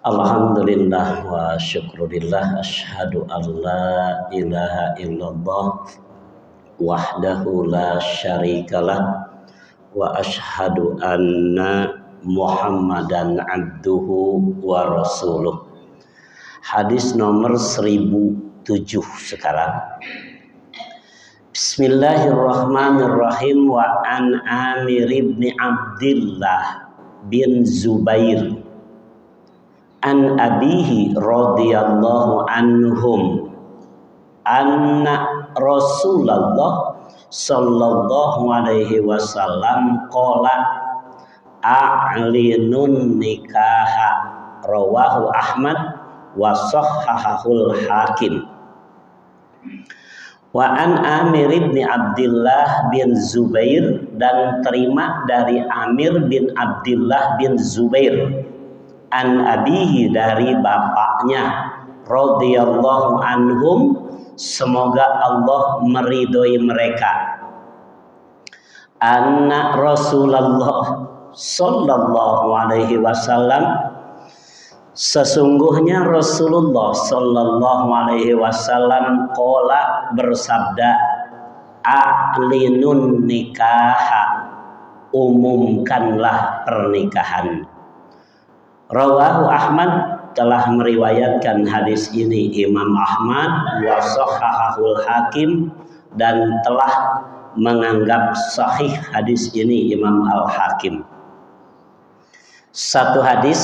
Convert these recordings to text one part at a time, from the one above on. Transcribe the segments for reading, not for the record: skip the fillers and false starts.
Alhamdulillah wa syukurillah asyhadu an la ilaha illallah wahdahu la syarikalah wa asyhadu anna Muhammadan abduhu wa rasuluh. Hadis nomor 1007 sekarang. Bismillahirrahmanirrahim. Wa an Amir ibn Abdillah bin Zubair an abihi radhiyallahu anhum anna Rasulullah sallallahu alaihi wasallam qala a'linun nikaha rawahu Ahmad wa sahhahul Hakim. Wa an Amir bin Abdullah bin Zubair, dan terima dari Amir bin Abdullah bin Zubair, an abihi, dari bapaknya, radhiyallahu anhum, semoga Allah meridhoi mereka, anna Rasulullah sallallahu alaihi wasallam, sesungguhnya Rasulullah sallallahu alaihi wasallam qala, bersabda, a'linun nikaha, umumkanlah pernikahan. Rawahu Ahmad, telah meriwayatkan hadis ini Imam Ahmad, wa sahhahul Hakim, dan telah menganggap sahih hadis ini Imam Al-Hakim. Satu hadis,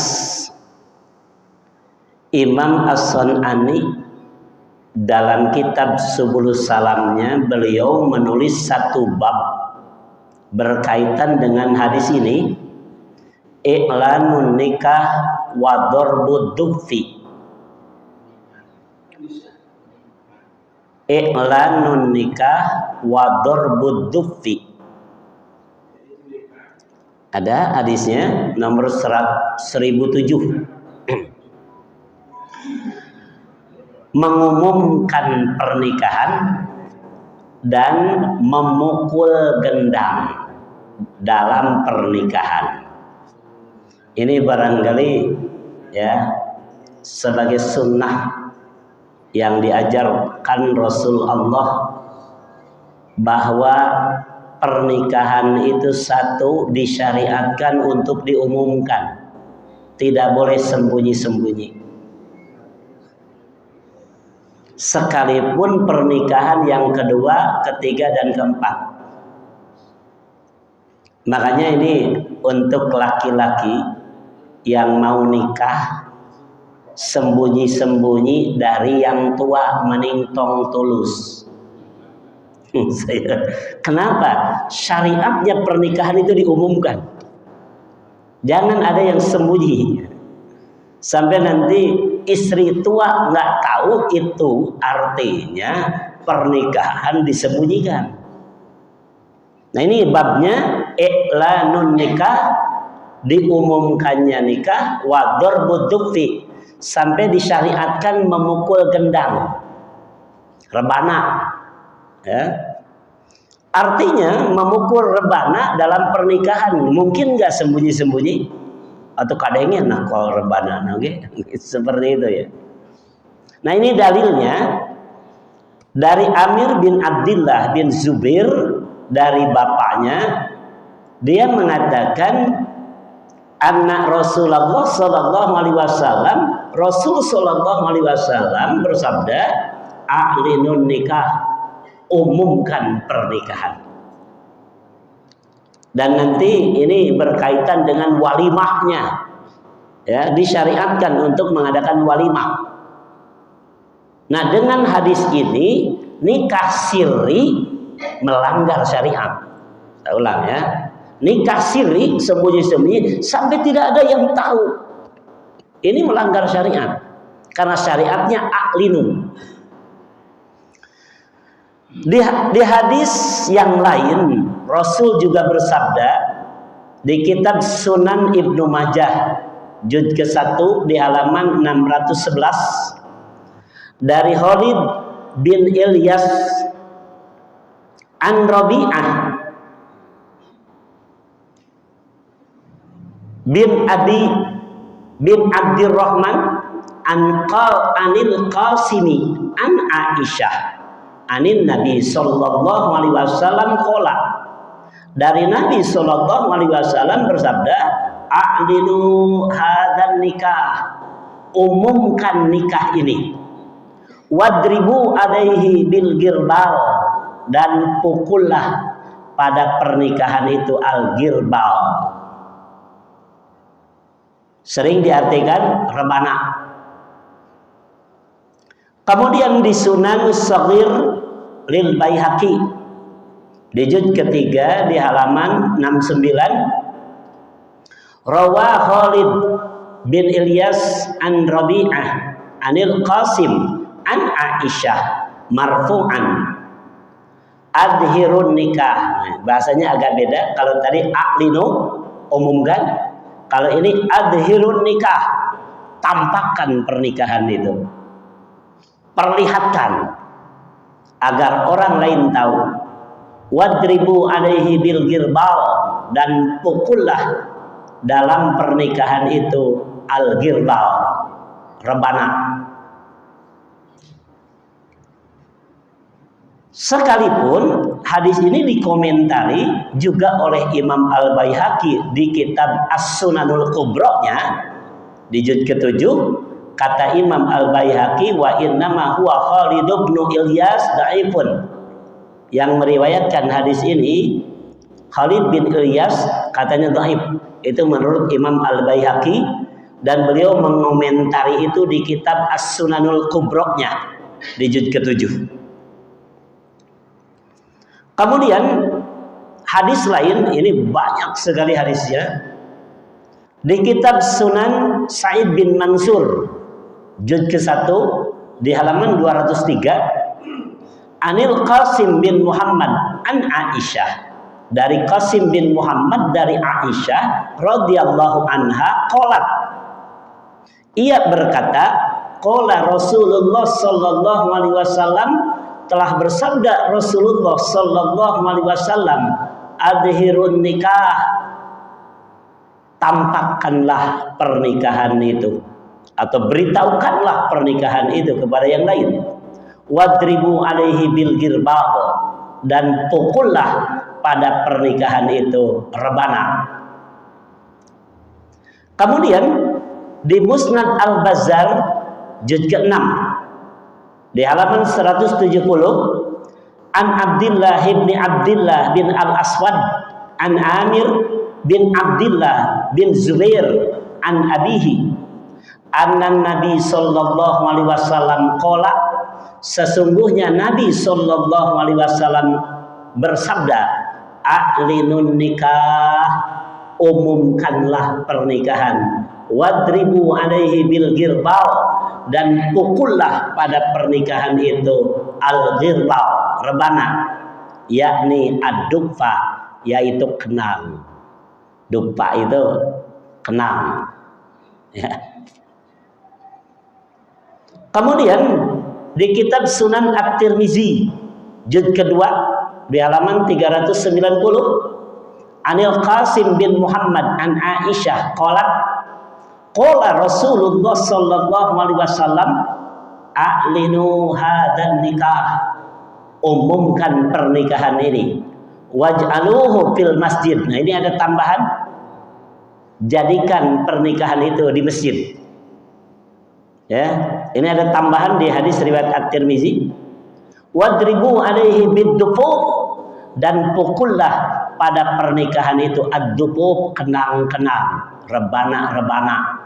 Imam As-Sun'ani dalam kitab Subulus Salamnya, beliau menulis satu bab berkaitan dengan hadis ini, i'lanun nikah wa darbud dufi. I'lanun nikah wa darbud dufi. Ada hadisnya nomor 1007. Mengumumkan pernikahan dan memukul gendang dalam pernikahan. Ini barangkali ya sebagai sunnah yang diajarkan Rasul Allah, bahwa pernikahan itu satu disyariatkan untuk diumumkan, tidak boleh sembunyi-sembunyi. Sekalipun pernikahan yang kedua, ketiga, dan keempat. Makanya ini untuk laki-laki yang mau nikah, sembunyi-sembunyi dari yang tua, meningtong tulus. Kenapa? Syariatnya pernikahan itu diumumkan. Jangan ada yang sembunyi. Sampai nanti istri tua nggak tahu, itu artinya pernikahan disembunyikan. Nah ini babnya, i'lanun nikah, diumumkannya nikah, wa darbud dufi, sampai disyariatkan memukul gendang, rebana. Ya. Artinya memukul rebana dalam pernikahan mungkin nggak sembunyi-sembunyi, atau kadangnya nah kalau rebana okay? Seperti itu ya. Nah ini dalilnya dari Amir bin Abdullah bin Zubair, dari bapaknya, dia mengatakan anna Rasulullah sallallahu alaihi wasallam, Rasul sallallahu alaihi wasallam bersabda, a'linun nikah, umumkan pernikahan. Dan nanti ini berkaitan dengan walimahnya, ya, disyariatkan untuk mengadakan walimah. Nah dengan hadis ini, nikah sirri melanggar syariat. Saya ulang ya, nikah sirri, sembunyi-sembunyi sampai tidak ada yang tahu, ini melanggar syariat, karena syariatnya a'linun. Di hadis yang lain, Rasul juga bersabda di kitab Sunan Ibnu Majah juz ke-1 di halaman 611, dari Khalid bin Ilyas an Rabi'ah bin Abi bin Abdurrahman anil Qasimi an Aisyah anin Nabi sallallahu alaihi wasallam qala, dari Nabi sallallahu alaihi wasallam bersabda, a'linu hadzal nikah, umumkan nikah ini, wadribu alaihi bil girbal, dan pukullah pada pernikahan itu al girbal, sering diartikan rebana. Kemudian di Sunan Shaghir lil Baihaqi di juz ketiga di halaman 69, rawa Khalid bin Ilyas an Rabi'ah anil Qasim an Aisyah marfu'an, adhirun nikah. Bahasanya agak beda. Kalau tadi a'linu, umumkan. Kalau ini adhirun nikah, tampakkan pernikahan itu, perlihatkan agar orang lain tahu. Wadribu alaihi bil girbal, dan pukullah dalam pernikahan itu al girbal, rebana. Sekalipun hadis ini dikomentari juga oleh Imam Al-Baihaqi di kitab As-Sunanul Kubra-nya di juz ke-7, kata Imam Al-Baihaqi, wa innama huwa Khalid bin Ilyas dhaifun. Yang meriwayatkan hadis ini Khalid bin Ilyas katanya dhaif. Itu menurut Imam Al-Baihaqi, dan beliau mengomentari itu di kitab As-Sunanul Kubra-nya di juz ke-7. Kemudian hadis lain, ini banyak sekali hadisnya, di kitab Sunan Sa'id bin Mansur juz ke-1 di halaman 203, anil Qasim bin Muhammad an Aisyah, dari Qasim bin Muhammad dari Aisyah radhiyallahu anha qalat, ia berkata, qala Rasulullah sallallahu alaihi wasallam, telah bersabda Rasulullah sallallahu alaihi wasallam, adhirun nikah, tampakkanlah pernikahan itu atau beritahukanlah pernikahan itu kepada yang lain. Wadribu alaihi bil girbal, dan pukullah pada pernikahan itu rebana. Kemudian di Musnad Al-Bazzar juz ke-6 di halaman 170, an Abdillah bin Abdillah bin Al-Aswad an Amir bin Abdillah bin Zubair an abihi anna Nabi sallallahu alaihi wasallam qala, sesungguhnya Nabi sallallahu alaihi wasallam bersabda, a'linun nikah, umumkanlah pernikahan, wadribu alaihi bil girbal, dan pukullah pada pernikahan itu al girbal, rebana, yakni ad-dufa, yaitu kenang. Dufa itu kenang, ya. Kemudian di kitab Sunan At-Tirmizi juz kedua di halaman 390, anil Qasim bin Muhammad an Aisyah qalat, qala Rasulullah sallallahu alaihi wasallam, a'linu hadzal nikah, umumkan pernikahan ini, waj'aluhu fil masjid. Nah, ini ada tambahan, jadikan pernikahan itu di masjid. Ya, ini ada tambahan di hadis riwayat At-Tirmizi, wadribu alaihi bid-dufuf, dan pukullah pada pernikahan itu ad-dufuf, kenang-kenang, rebana-rebana.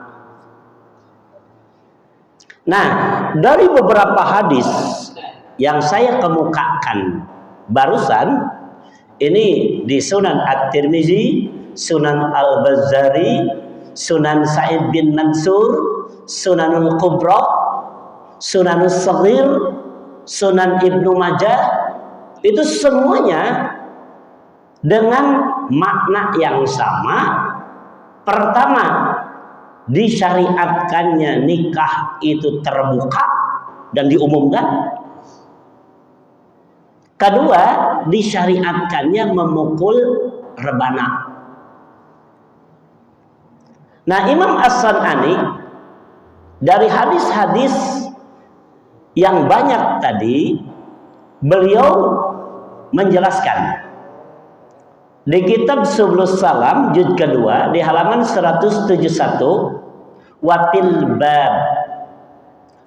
Nah, dari beberapa hadis yang saya kemukakan barusan, ini di Sunan At-Tirmizi, Sunan Al-Bazzari, Sunan Sa'id bin Mansur, Sunanul Kubra, Sunanul Shaghir, Sunan Ibnu Majah, itu semuanya dengan makna yang sama. Pertama, disyariatkannya nikah itu terbuka dan diumumkan. Kedua, disyariatkannya memukul rebana. Nah, Imam As-San'ani dari hadis-hadis yang banyak tadi, beliau menjelaskan di kitab Subulus Salam juz kedua di halaman 171, wafil bab,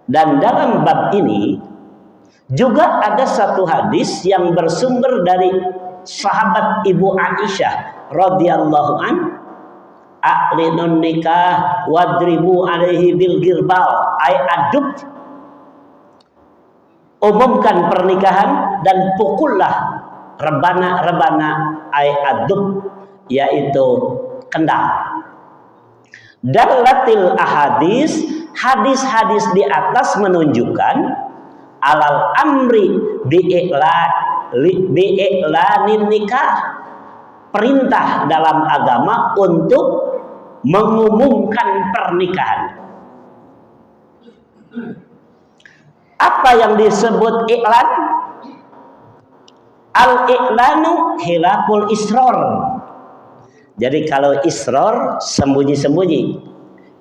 dan dalam bab ini juga ada satu hadis yang bersumber dari sahabat Ibu Aisyah radhiyallahu an, a'linun nikah wadribu alaihi bil girbal, ay adub, umumkan pernikahan dan pukullah rebana-rebana, ay adub, yaitu kendang. Dalatil ahadis, hadis-hadis di atas menunjukkan alal amri bi'i'lanin nikah, perintah dalam agama untuk mengumumkan pernikahan. Apa yang disebut iklan? Al-i'lanu hilaful isror. Jadi kalau isror sembunyi-sembunyi,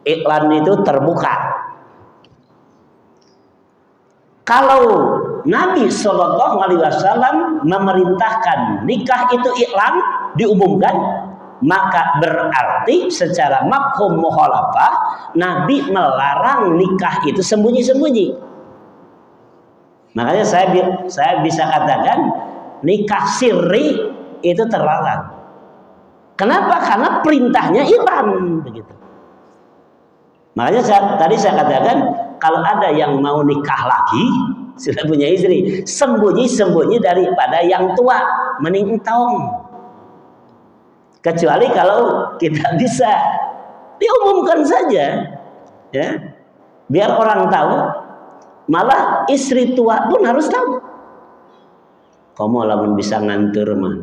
iklan itu terbuka. Kalau Nabi Shallallahu Alaihi Wasallam memerintahkan nikah itu iklan, diumumkan, maka berarti secara mafhum mukhalafah Nabi melarang nikah itu sembunyi-sembunyi. Makanya saya bisa katakan nikah sirri itu terlarang. Kenapa? Karena perintahnya iklan begitu. Makanya tadi saya katakan kalau ada yang mau nikah lagi, sudah punya istri, sembunyi-sembunyi daripada yang tua, mending entong. Kecuali kalau kita bisa diumumkan saja, ya, biar orang tahu. Malah istri tua pun harus tahu. Kamu lamun bisa ngantur mah.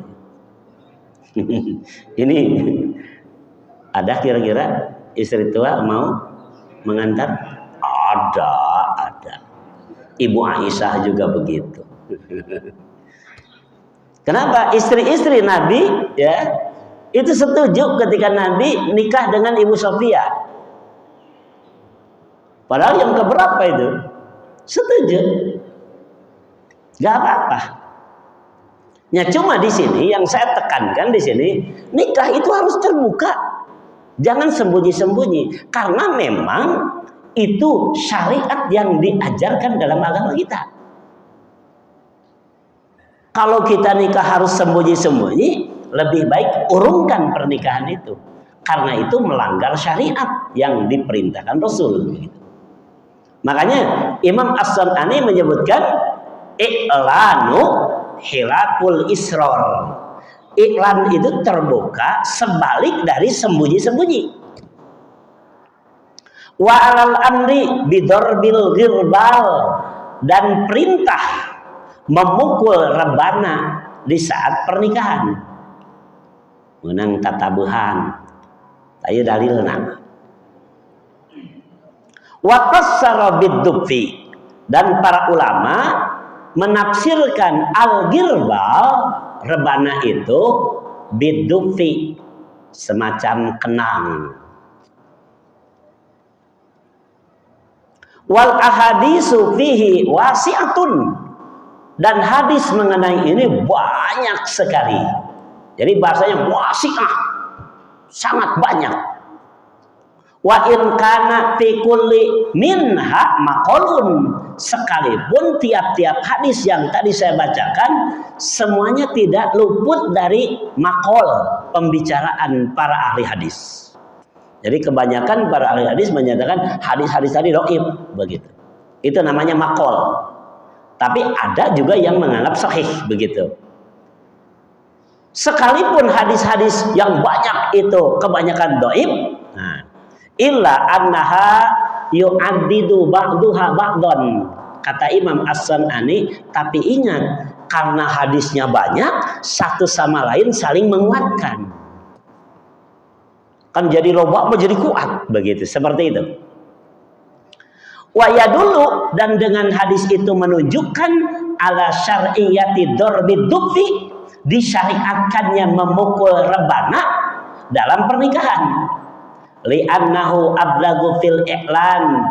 Ini ada kira-kira istri tua mau mengantar? Ada. Ibu Aisyah juga begitu. Kenapa? Istri-istri Nabi ya itu setuju ketika Nabi nikah dengan Ibu Sofia. Padahal yang keberapa itu? Setuju. Gak apa-apa. Ya cuma di sini yang saya tekankan di sini, nikah itu harus terbuka. Jangan sembunyi-sembunyi, karena memang itu syariat yang diajarkan dalam agama kita. Kalau kita nikah harus sembunyi-sembunyi, lebih baik urungkan pernikahan itu. Karena itu melanggar syariat yang diperintahkan Rasul. Makanya Imam As-San'ani menyebutkan i'lanu hilaful isror. Iklan itu terbuka sebalik dari sembunyi-sembunyi. Wa alal amri bidorbil girbal, dan perintah memukul rebana di saat pernikahan. Menang tatabuhan. Ayo dalilna. Wa qassara bid-dufi, dan para ulama menafsirkan al-girbal, rebana itu, bid-dufi, semacam kenang. Wal ahadisu fihi wasi'atun, dan hadis mengenai ini banyak sekali. Jadi bahasanya wasi'ah, sangat banyak. Wa in kana fi kulli minha maqalun, sekalipun tiap-tiap hadis yang tadi saya bacakan semuanya tidak luput dari maqal, pembicaraan para ahli hadis. Jadi kebanyakan para ahli hadis menyatakan hadis-hadis tadi dhaif begitu. Itu namanya maqal. Tapi ada juga yang menganggap sahih begitu. Sekalipun hadis-hadis yang banyak itu kebanyakan dhaif, nah, illa annaha yu'addidu ba'duha ba'don, kata Imam As-San'ani, tapi ingat karena hadisnya banyak, satu sama lain saling menguatkan. Kan jadi loba menjadi kuat begitu, seperti itu. Wa yadullu, dan dengan hadis itu menunjukkan ala syar'iyyati darbid dufi, disyariatkannya memukul rebana dalam pernikahan. li'annahu ablagu fil i'lan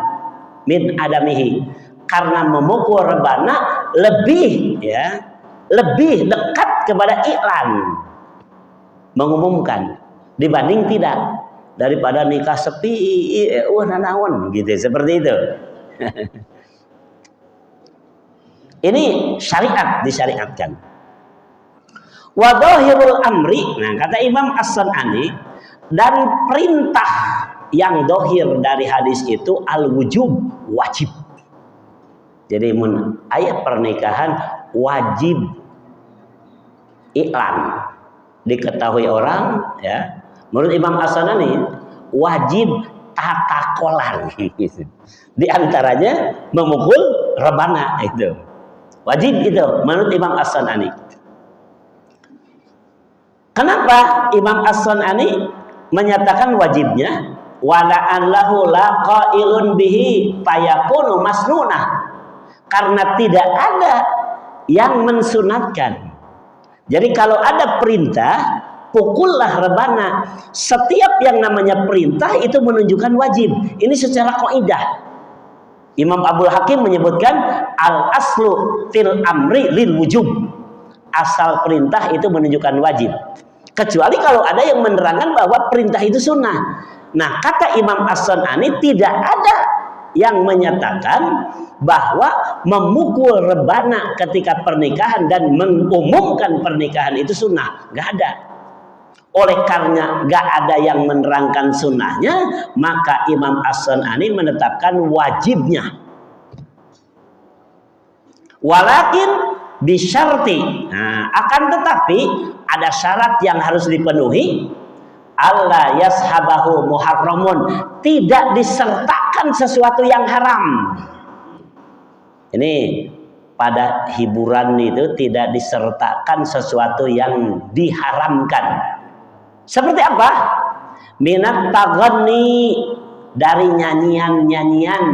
min adamihi, karena memukul rebana lebih dekat kepada iklan, mengumumkan, dibanding tidak, daripada nikah sepi nanaon gitu, seperti itu. Ini syariat, disyariatkan. Wa dhahirul amri, nah kata Imam As-San'ani, dan perintah yang dohir dari hadis itu al-wujub, wajib. Jadi ayat pernikahan wajib iklan, diketahui orang, ya. Menurut Imam As-San'ani wajib tatakolan. Di antaranya memukul rebana, itu wajib, itu menurut Imam As-San'ani. Kenapa Imam As-San'ani menyatakan wajibnya? Wala'an lahu laqailun bihi fayakunu masnunah, karena tidak ada yang mensunatkan. Jadi kalau ada perintah, pukullah rebana, setiap yang namanya perintah itu menunjukkan wajib. Ini secara kaidah. Imam Abdul Hakim menyebutkan al aslu fil amri lil wujub, asal perintah itu menunjukkan wajib, kecuali kalau ada yang menerangkan bahwa perintah itu sunnah. Nah, kata Imam As-San'ani tidak ada yang menyatakan bahwa memukul rebana ketika pernikahan dan mengumumkan pernikahan itu sunnah, nggak ada. Oleh karena nggak ada yang menerangkan sunnahnya, maka Imam As-San'ani menetapkan wajibnya. Walakin bisyarti, nah, akan tetapi ada syarat yang harus dipenuhi. Allah yashabahu muharramun, tidak disertakan sesuatu yang haram. Ini pada hiburan itu tidak disertakan sesuatu yang diharamkan. Seperti apa? Minat taghanni, dari nyanyian-nyanyian,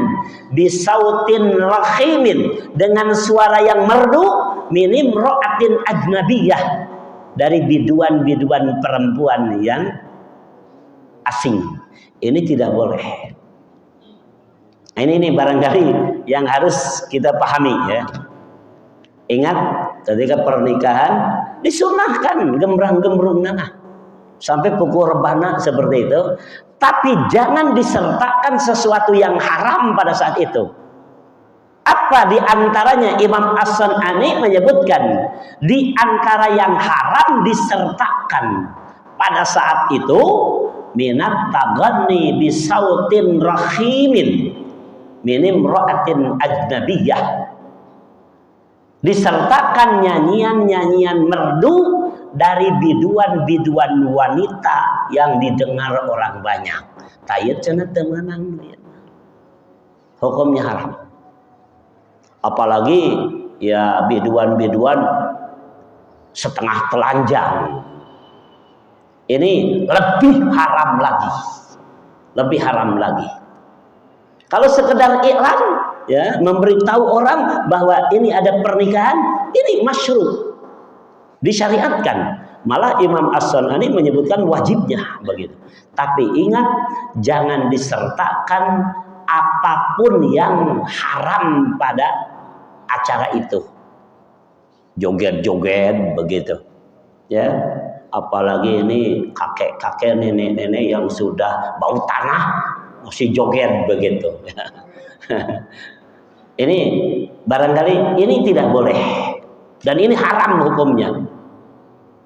bisautin rahimin, dengan suara yang merdu, minim ro'atin ajnabiyah, dari biduan-biduan perempuan yang asing. Ini tidak boleh. Ini barangkali yang harus kita pahami, ya. Ingat, ketika pernikahan disunahkan gembrang-gembrung nana sampai pukul rebana seperti itu, tapi jangan disertakan sesuatu yang haram pada saat itu. Apa di antaranya? Imam As-San'ani menyebutkan di antara yang haram disertakan pada saat itu minat taghanni bisautin rahimin minim ro'atin ajnabiyah, disertakan nyanyian-nyanyian merdu dari biduan-biduan wanita yang didengar orang banyak. Tayat cenah teu meunang, hukumnya haram. Apalagi ya biduan-biduan setengah telanjang, ini lebih haram lagi, lebih haram lagi. Kalau sekedar iklan, ya, memberitahu orang bahwa ini ada pernikahan, ini masyru', disyariatkan. Malah Imam As-San'ani menyebutkan wajibnya begitu. Tapi ingat, jangan disertakan apapun yang haram pada acara itu. Joget-joget begitu, ya. Apalagi ini kakek-kakek, nenek-nenek yang sudah bau tanah masih joget begitu. Ini barangkali ini tidak boleh, dan ini haram hukumnya.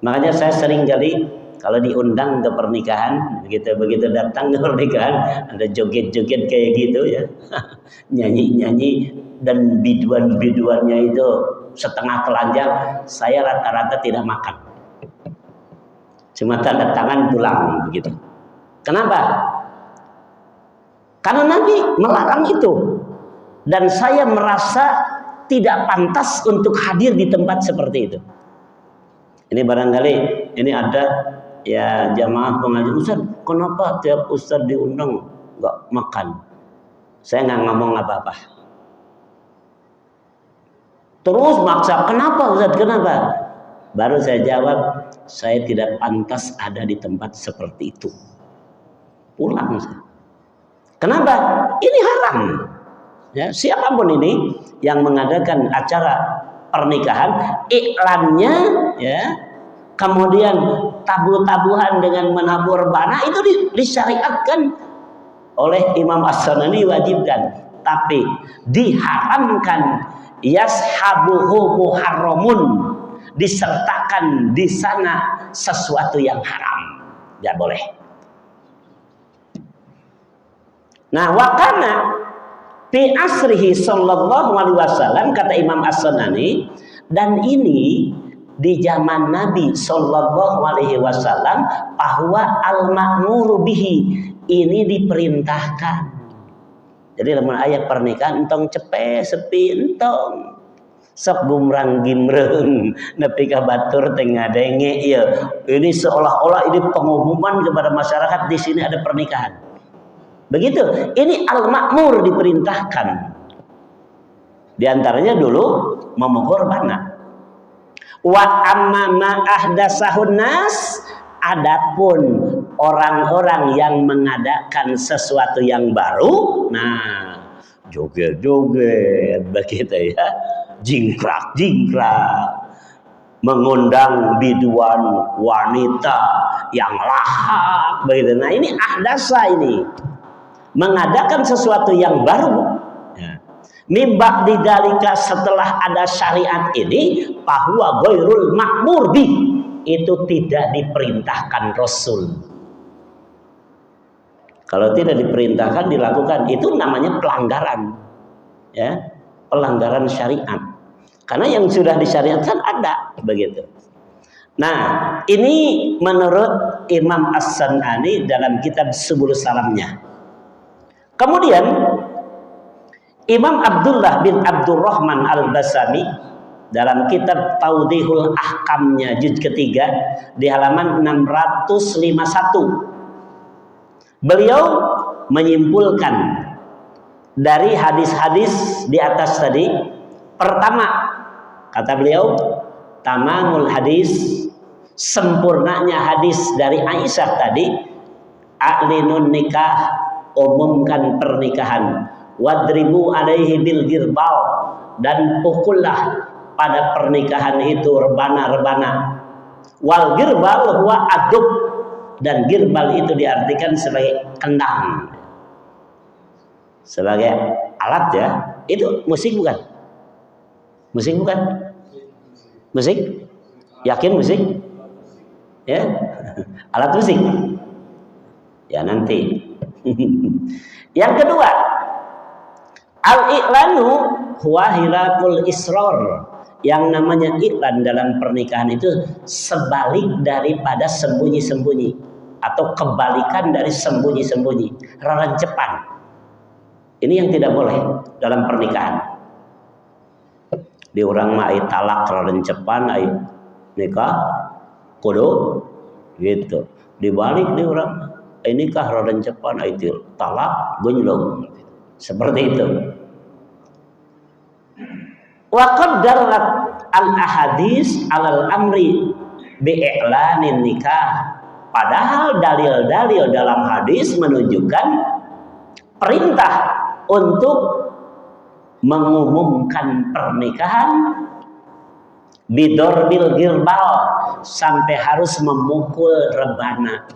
Makanya saya sering kali kalau diundang ke pernikahan, begitu datang ke pernikahan ada joget-joget kayak gitu, ya. Nyanyi-nyanyi dan biduan-biduannya itu setengah telanjang, saya rata-rata tidak makan, cuma tanda tangan pulang begitu. Kenapa? Karena Nabi melarang itu, dan saya merasa tidak pantas untuk hadir di tempat seperti itu. Ini barangkali ini ada, ya, jamaah pengajian, Ustaz, kenapa tiap Ustaz diundang nggak makan? Saya nggak ngomong apa-apa. Terus maksa, kenapa Ustaz, kenapa? Baru saya jawab, saya tidak pantas ada di tempat seperti itu. pulang. Kenapa? Ini haram. Ya, siapapun ini yang mengadakan acara pernikahan, iklannya, ya, kemudian tabu-tabuhan dengan menabur bana itu disyariatkan oleh Imam As-Sanani, wajibkan. Tapi diharamkan, yashabuhu muharramun, disertakan di sana sesuatu yang haram, tidak boleh. Nah, wakana fi asrihi sallallahu alaihi wasallam, kata Imam As-Sanani, dan ini di zaman Nabi sallallahu alaihi wasallam, bahwa al-ma'muru bihi, ini diperintahkan. Jadi dalam ayat pernikahan entong cepe sepi entong sok bumrang gimreng nepi ka batur tengah denge ya. Ini seolah-olah ini pengumuman kepada masyarakat di sini ada pernikahan. Begitu. Ini al-ma'mur, diperintahkan. Di antaranya dulu memukul bana. Wa amma ma ahdasahun nas, adapun orang-orang yang mengadakan sesuatu yang baru, nah joget-joget begitu ya, jingkrak-jingkrak, mengundang biduan wanita yang lahap begitu. Nah ini ahdasa, ini mengadakan sesuatu yang baru. Mimba didalika, setelah ada syariat ini, bahwa ghairul ma'mur bih, itu tidak diperintahkan Rasul. Kalau tidak diperintahkan dilakukan, itu namanya pelanggaran, ya, pelanggaran syariat. Karena yang sudah disyariatkan ada begitu. Nah, ini menurut Imam As-Sanani dalam kitab Subul Salamnya. Kemudian Imam Abdullah bin Abdurrahman Al-Basami dalam kitab Taudihul Ahkamnya juz ketiga di halaman 651, beliau menyimpulkan dari hadis-hadis di atas tadi. Pertama, kata beliau, tamamul hadis, sempurnanya hadis dari Aisyah tadi, a'linun nikah, umumkan pernikahan, wadribu alaihi bil girbal, dan pukullah pada pernikahan itu rebana-rebana. Wal girbal huwa adub, dan girbal itu diartikan sebagai kendang, sebagai alat, ya. Itu musik bukan? Musik bukan? Musik? Yakin musik? Ya, alat musik. Ya nanti. Yang kedua, al-i'lanu huwa hilakul israr. Yang namanya iklan dalam pernikahan itu sebalik daripada sembunyi-sembunyi, atau kebalikan dari sembunyi-sembunyi, rerencepan. Ini yang tidak boleh dalam pernikahan. Di orang mah ai talak rerencepan, ai nikah kudu gitu. Dibalik di orang ai nikah rerencepan, ai talak gunjlong. Seperti itu. Wa qad dallat al-ahadits 'alal amri bi'i'lanin nikah. Padahal dalil-dalil dalam hadis menunjukkan perintah untuk mengumumkan pernikahan, bidorbil girbal, sampai harus memukul rebana.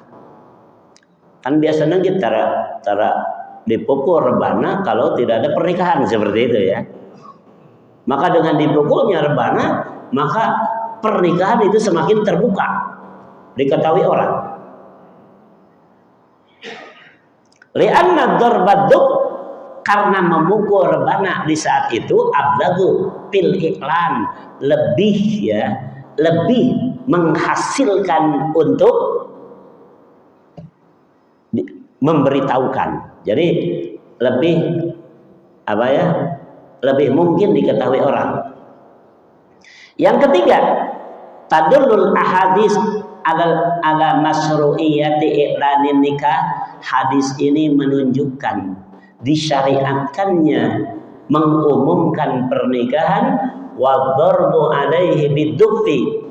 Kan biasanya kita cara dipukul rebana kalau tidak ada pernikahan, seperti itu ya. Maka dengan dipukulnya rebana, maka pernikahan itu semakin terbuka, diketahui orang. Li'anna darbaduk, karena memukul rebana di saat itu, ablagu fil iklan, lebih, ya, lebih menghasilkan untuk memberitahukan. Jadi lebih apa ya? Lebih mungkin diketahui orang. Yang ketiga, tadullul ahadits ala masyru'iyyati i'lanin nikah. Hadis ini menunjukkan disyariatkannya mengumumkan pernikahan, wa darbu alaihi biddufi,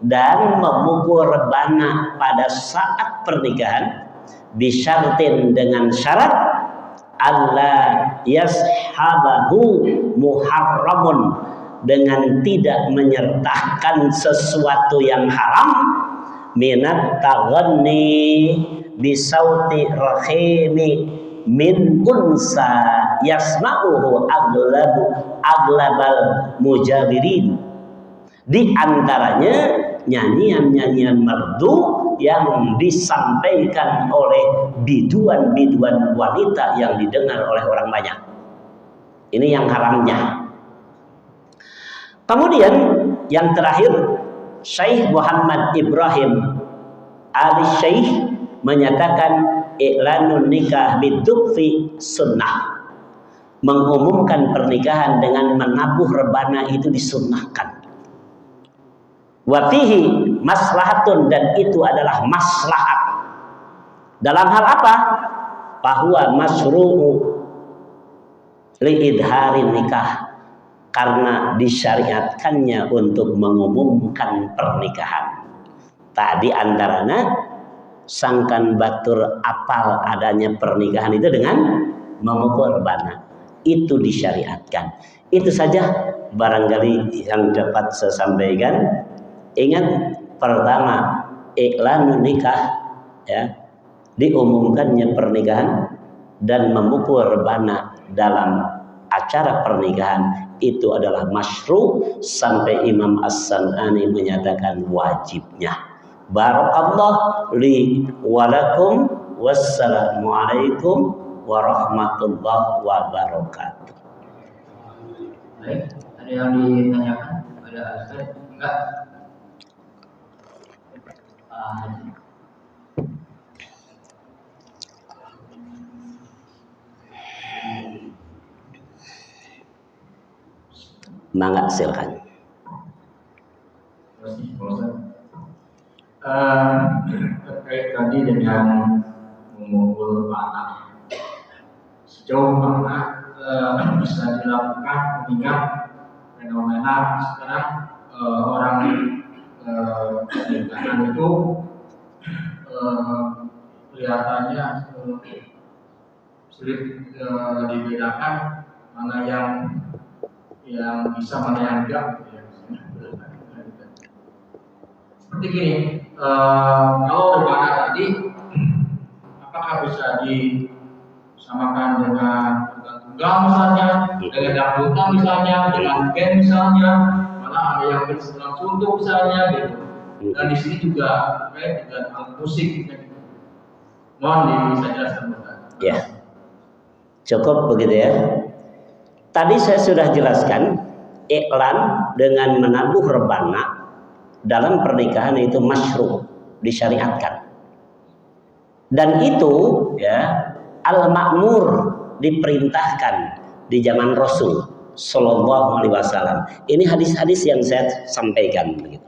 dan memukul rebana pada saat pernikahan, bisyartin dengan syarat alla yashabahu muharramun, dengan tidak menyertakan sesuatu yang haram, minat taghanni bisauti rahimi min unsa yasma'uhu aglabal mujabirin. Di antaranya nyanyian-nyanyian merdu yang disampaikan oleh biduan-biduan wanita yang didengar oleh orang banyak. Ini yang haramnya. Kemudian yang terakhir, Syekh Muhammad Ibrahim al-Syekh menyatakan i'lanun nikah bidukfi sunnah, mengumumkan pernikahan dengan menabuh rebana itu disunnahkan. Wa fihi maslahatun, dan itu adalah maslahat. Dalam hal apa? Bahwa masyru'u liidharin nikah, karena disyariatkannya untuk mengumumkan pernikahan. Tadi antaranya sangkan batur apal adanya pernikahan itu dengan memukul rebana, itu disyariatkan. Itu saja barangkali yang dapat saya sampaikan. Ingat, pertama, iklan nikah, ya, diumumkannya pernikahan dan memukul rebana dalam acara pernikahan itu adalah masyru', sampai Imam As-San'ani menyatakan wajibnya. Barakallah li walakum, wassalamualaikum warahmatullahi wabarakatuh. Baik, ada yang ditanyakan pada Ustaz? Enggak? Mangga, silakan. Terkait tadi dengan memukul panah, sejauh mana bisa dilakukan mengingat fenomena sekarang orang pernikahan itu kelihatannya sulit dibedakan mana yang bisa, mana yang enggak. Seperti gini, kalau rebana tadi, apakah bisa disamakan dengan tunggal misalnya, dengan dangdutan misalnya, dengan band misalnya, mana ada yang bersenang suntuk misalnya, gitu. Dan di sini juga terkait dengan alat musik, gitu. Mohon bisa jelaskan, Ustaz. Ya, cukup begitu ya. Tadi saya sudah jelaskan, iklan dengan menabuh rebana dalam pernikahan itu masyru', disyariatkan. Dan itu ya al-ma'mur, diperintahkan di zaman Rasul sallallahu alaihi wasallam. Ini hadis-hadis yang saya sampaikan begitu.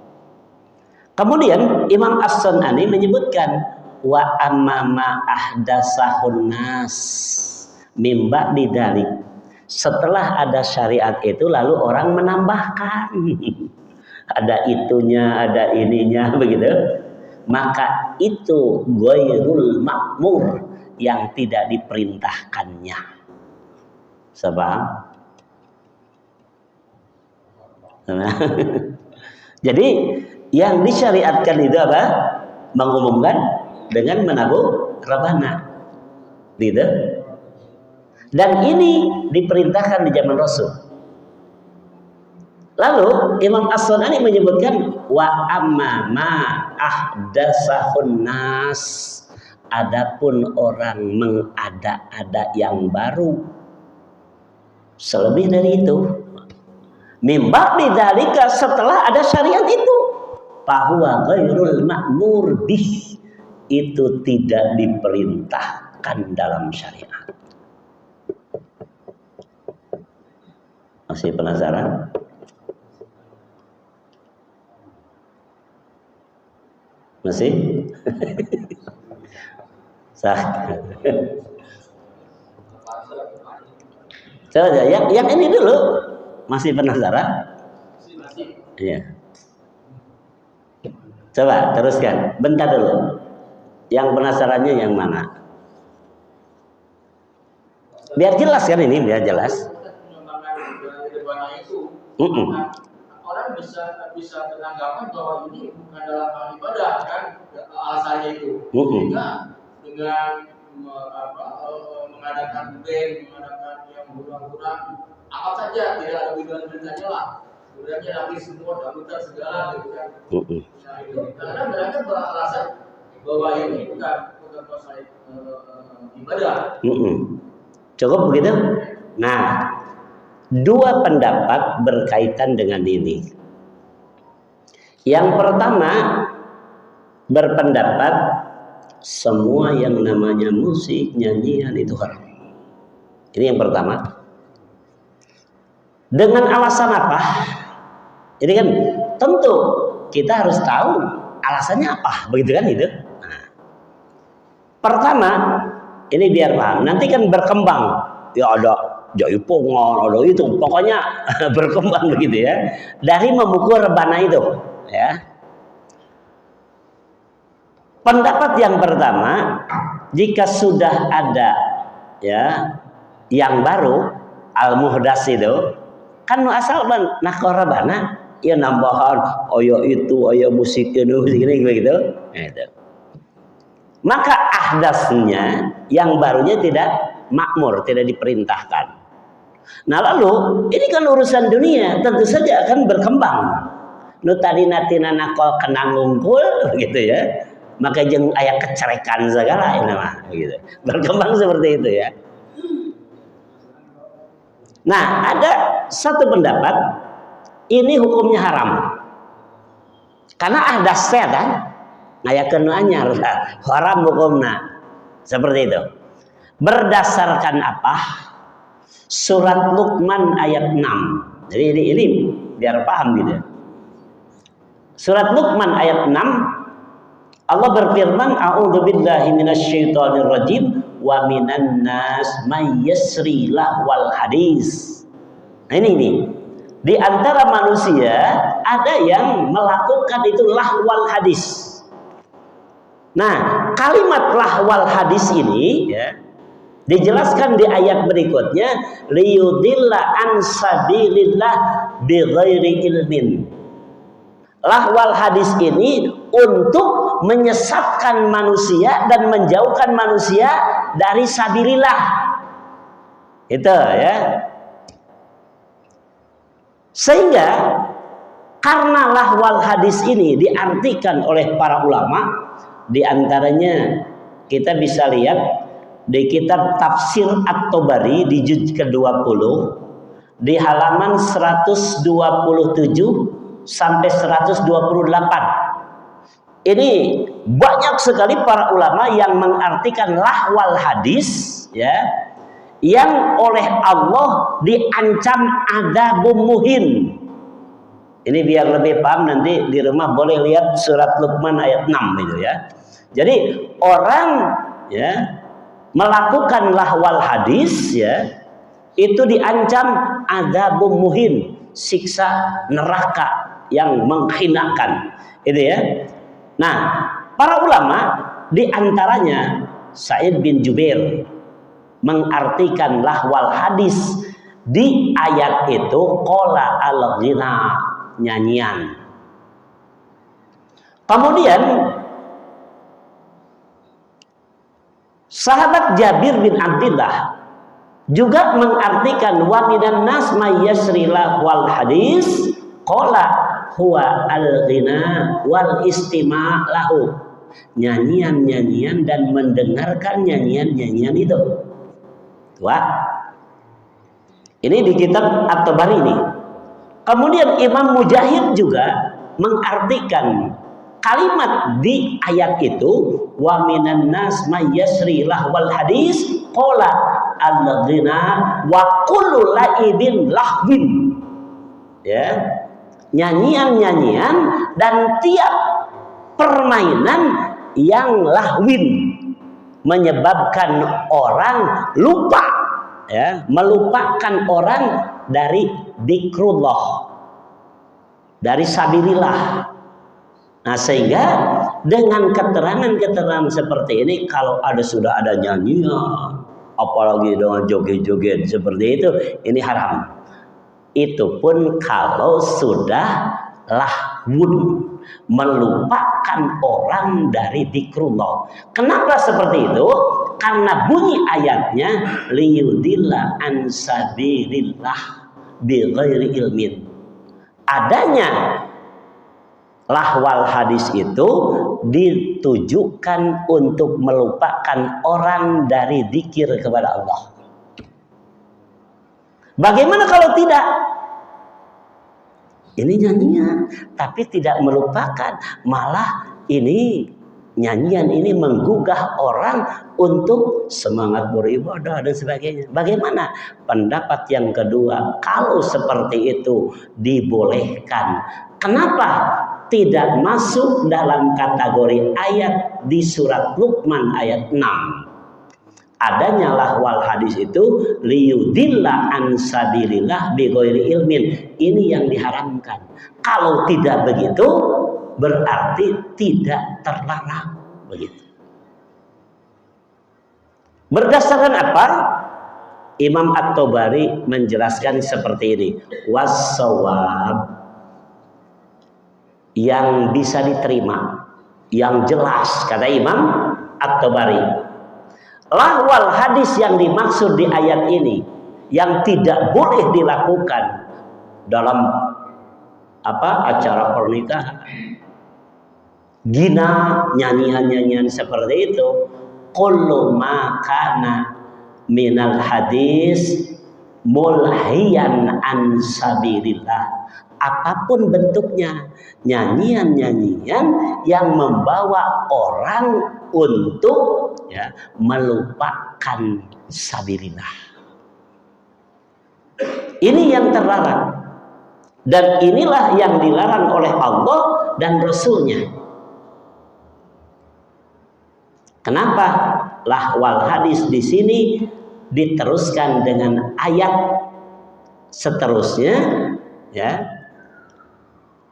Kemudian Imam As-San'ani menyebutkan wa amma ahdasahun nas mim ba'di dzalik. Setelah ada syariat itu lalu orang menambahkan ada itunya, ada ininya begitu, maka itu ghairul ma'mur, yang tidak diperintahkannya. Sebab jadi yang disyariatkan itu apa? Mengumumkan dengan menabuh rebana, gitu. Dan ini diperintahkan di zaman Rasul. Lalu Imam As-San'ani menyebutkan wa amma ma ahdasahun nas, adapun orang mengada-ada yang baru selebih dari itu, mimba bidzalika, setelah ada syariat itu, bahwa ghairul ma'mur bih, itu tidak diperintahkan dalam syariat. Masih penasaran? Masih? Sah. Coba yang ini dulu. Masih penasaran? Iya. Coba teruskan. Bentar dulu. Yang penasarannya yang mana? Biar jelas kan ini, biar jelas. Orang bisa beranggapan bahwa ini bukan dalam hal ibadah kan alasannya itu. Sehingga dengan mengadakan band, mengadakan yang kurang-kurang apa saja, tidak ada bidang-bidangnya lah. Sebenarnya lagi semua dalutan segala gitu kan. Nah itu karena mereka beralasan bahwa ini bukan masalah ibadah. Cukup begitu? Nah, dua pendapat berkaitan dengan ini. Yang pertama berpendapat semua yang namanya musik, nyanyian itu haram. Ini yang pertama. Dengan alasan apa? Ini kan tentu kita harus tahu alasannya apa, begitu kan itu. Nah, pertama, ini biar paham. Nanti kan berkembang. Ya ada jaipongan, ada itu. Pokoknya berkembang begitu ya. Dari memukul rebana itu, ya. Pendapat yang pertama, jika sudah ada ya yang baru al-muhdas itu kan asal nakorabana ya nambahan oyo itu oyo musik ini begitu. Gitu. Maka ahdasnya yang barunya tidak makmur, tidak diperintahkan. Nah lalu ini kan urusan dunia, tentu saja akan berkembang. Nu tadi natina nakol kena ngungkul gitu ya. Maka jeung aya kecerekan segala ini mah gitu. Berkembang seperti itu ya. Nah, ada satu pendapat ini hukumnya haram. Karena ahdasnya kan ngayakeun anyar haram hukumna. Seperti itu. Berdasarkan apa? Surat Luqman ayat 6. Jadi ini biar paham gitu. Surat Luqman ayat 6 Allah berfirman, a'udzubillahi minasyaitonir rajim wa minan nas may yasri lahwal hadis. Nah ini. Di antara manusia ada yang melakukan itu lahwal hadis. Nah, kalimat lahwal hadis ini ya dijelaskan di ayat berikutnya, liyudilla an sabilillah bighairi ilmin. Lahwal hadis ini untuk menyesatkan manusia dan menjauhkan manusia dari sabilillah. Itu ya. Sehingga karena lahwal hadis ini diartikan oleh para ulama, di antaranya kita bisa lihat di kitab Tafsir At-Tabari di juz ke-20 di halaman 127 sampai 128. Ini banyak sekali para ulama yang mengartikan lahwal hadis ya, yang oleh Allah diancam adzabun muhin. Ini biar lebih paham nanti di rumah boleh lihat surat Luqman ayat 6 itu ya. Jadi orang ya melakukan lahwal hadis ya itu diancam adzabun muhin, siksa neraka yang menghinakan. Itu ya. Nah, para ulama di antaranya Sa'id bin Jubair mengartikan lahwal hadis di ayat itu qala al-ghina, nyanyian. Kemudian sahabat Jabir bin Abdullah juga mengartikan wa minan nas may yasri lahwal hadis qala huwa al-ghina wal istima' lahu, nyanyian-nyanyian dan mendengarkan nyanyian-nyanyian itu. Wah, ini di kitab At-Tabari ini. Kemudian Imam Mujahid juga mengartikan kalimat di ayat itu wa minan nas may yasri lahwal hadis qala al-ghina wa kullu la'ibin lahwin. Ya. Nyanyian-nyanyian dan tiap permainan yang lahwin, menyebabkan orang lupa ya, melupakan orang dari dzikrullah, dari sabilillah. Nah, sehingga dengan keterangan-keterangan seperti ini, kalau sudah ada nyanyian, apalagi dengan joget-joget seperti itu, ini haram. Itu pun kalau sudah lahwun, melupakan orang dari dzikrullah. Kenapa seperti itu? Karena bunyi ayatnya liyudilla an sabilillah bighairi ilmin. Adanya lahwal hadis itu ditujukan untuk melupakan orang dari zikir kepada Allah. Bagaimana kalau tidak? Ini nyanyian, tapi tidak melupakan, malah ini nyanyian ini menggugah orang untuk semangat beribadah dan sebagainya. Bagaimana? Pendapat yang kedua, kalau seperti itu dibolehkan. Kenapa tidak masuk dalam kategori ayat di surat Luqman ayat 6? Adanya lahwal hadis itu liyudilla an sabilillah bighairi ilmin. Ini yang diharamkan. Kalau tidak begitu berarti tidak terlarang, begitu. Berdasarkan apa? Imam At-Tabari menjelaskan seperti ini. Was-shawab, yang bisa diterima, yang jelas, kata Imam At-Tabari, lahwal hadis yang dimaksud di ayat ini yang tidak boleh dilakukan dalam acara pernikahan, gina, nyanyian-nyanyian seperti itu, kullu ma kana minal hadis mulhiyan an sabilillah, apapun bentuknya, nyanyian-nyanyian yang membawa orang untuk melupakan sabilillah. Ini yang terlarang. Dan inilah yang dilarang oleh Allah dan Rasulnya. Kenapa? Lahwal hadis di sini diteruskan dengan ayat seterusnya,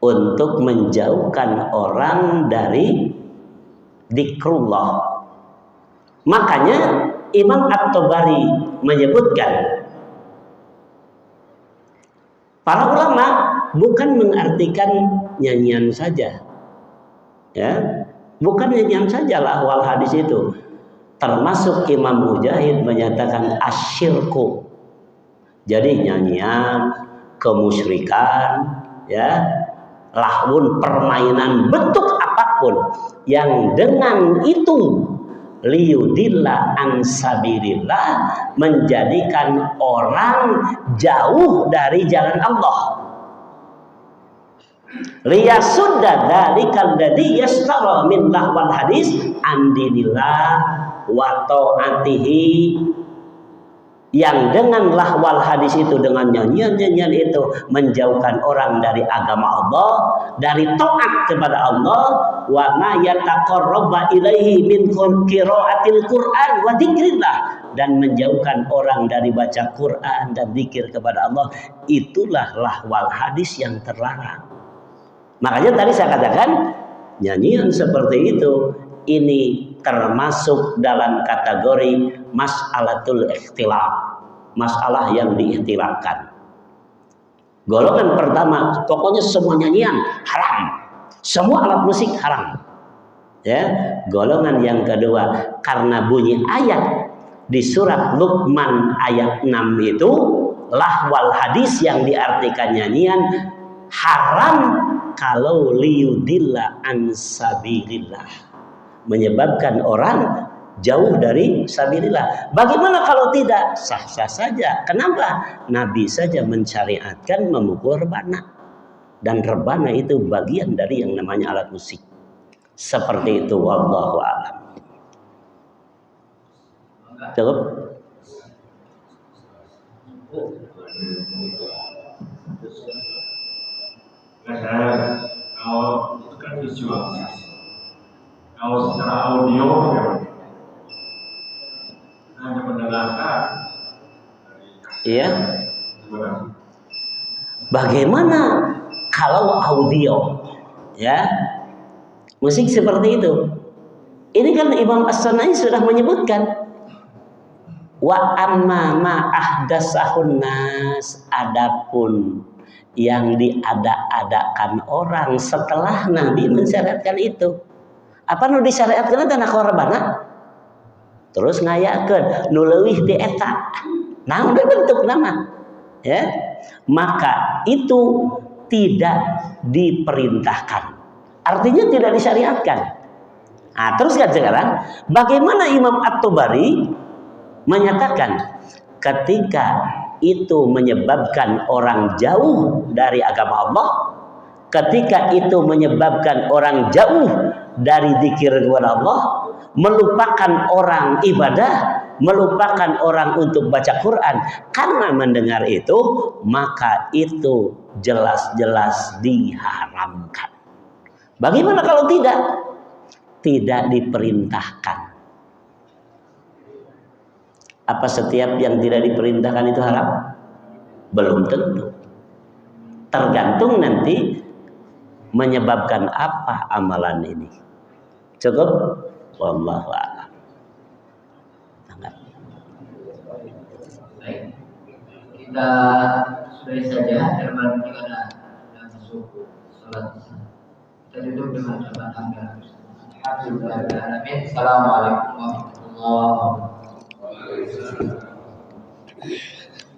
untuk menjauhkan orang dari dzikrullah. Makanya Imam At-Tabari menyebutkan, para ulama bukan mengartikan nyanyian saja, bukan nyanyian saja lahwal hadis itu. Termasuk Imam Mujahid menyatakan asyirku. Jadi nyanyian, kemusyrikan, lahwun, permainan bentuk apapun yang dengan itu liyudilla an sabilillah, menjadikan orang jauh dari jalan Allah. Liyasudda dzalikal ladzi yastara min lahwal hadis an dinillah wa taatihi, yang dengan lahwal hadis itu, dengan nyanyian-nyanyian itu menjauhkan orang dari agama Allah, dari taat kepada Allah, wa ma yataqarraba ilaihi min qiraatil Qur'an wa dzikrillah, dan menjauhkan orang dari baca Quran dan zikir kepada Allah. Itulah lahwal hadis yang terlarang. Makanya tadi saya katakan nyanyian seperti itu ini termasuk dalam kategori mas'alatul ikhtilaf, masalah yang diikhtilafkan. Golongan pertama, pokoknya semua nyanyian haram, semua alat musik haram. Golongan yang kedua, karena bunyi ayat di surat Luqman ayat 6 itu lahwal hadis yang diartikan nyanyian haram kalau liyudilla an sabilillah, menyebabkan orang jauh dari sabilillah. Bagaimana kalau tidak? Sah-sah saja. Kenapa? Nabi saja mensyariatkan memukul rebana, dan rebana itu bagian dari yang namanya alat musik. Seperti itu, wallahu a'lam. Cukup? Kalau itu kan visualisasi, kalau secara audio hanya mendengarkan. Iya. Bagaimana kalau audio? Musik seperti itu. Ini kan Imam As-Sanai sudah menyebutkan. Wa amma ma ahdasahun nas, adapun yang diada-adakan orang setelah Nabi mensyariatkan itu. Apa nu disyariatkeun teh korbana? Terus ngayakeun nu leuwih ti eta. Naon bentuk nama? Ya. Maka itu tidak diperintahkan. Artinya tidak disyariatkan. Nah, terus kan sekarang bagaimana Imam At-Tabari menyatakan ketika itu menyebabkan orang jauh dari agama Allah, ketika itu menyebabkan orang jauh dari zikir kepada Allah, melupakan orang ibadah, melupakan orang untuk baca Quran, karena mendengar itu maka itu jelas-jelas diharamkan. Bagaimana kalau tidak? Tidak diperintahkan. Apa setiap yang tidak diperintahkan itu haram? Belum tentu. Tergantung nanti menyebabkan apa amalan ini. Cukup? Wallahu a'lam. Baik. Kita sudahi saja firman kita dan masuk salat. Kita tutup dengan bacaan hamdalah. Alhamdulillahirabbil alamin. Assalamualaikum warahmatullahi wabarakatuh.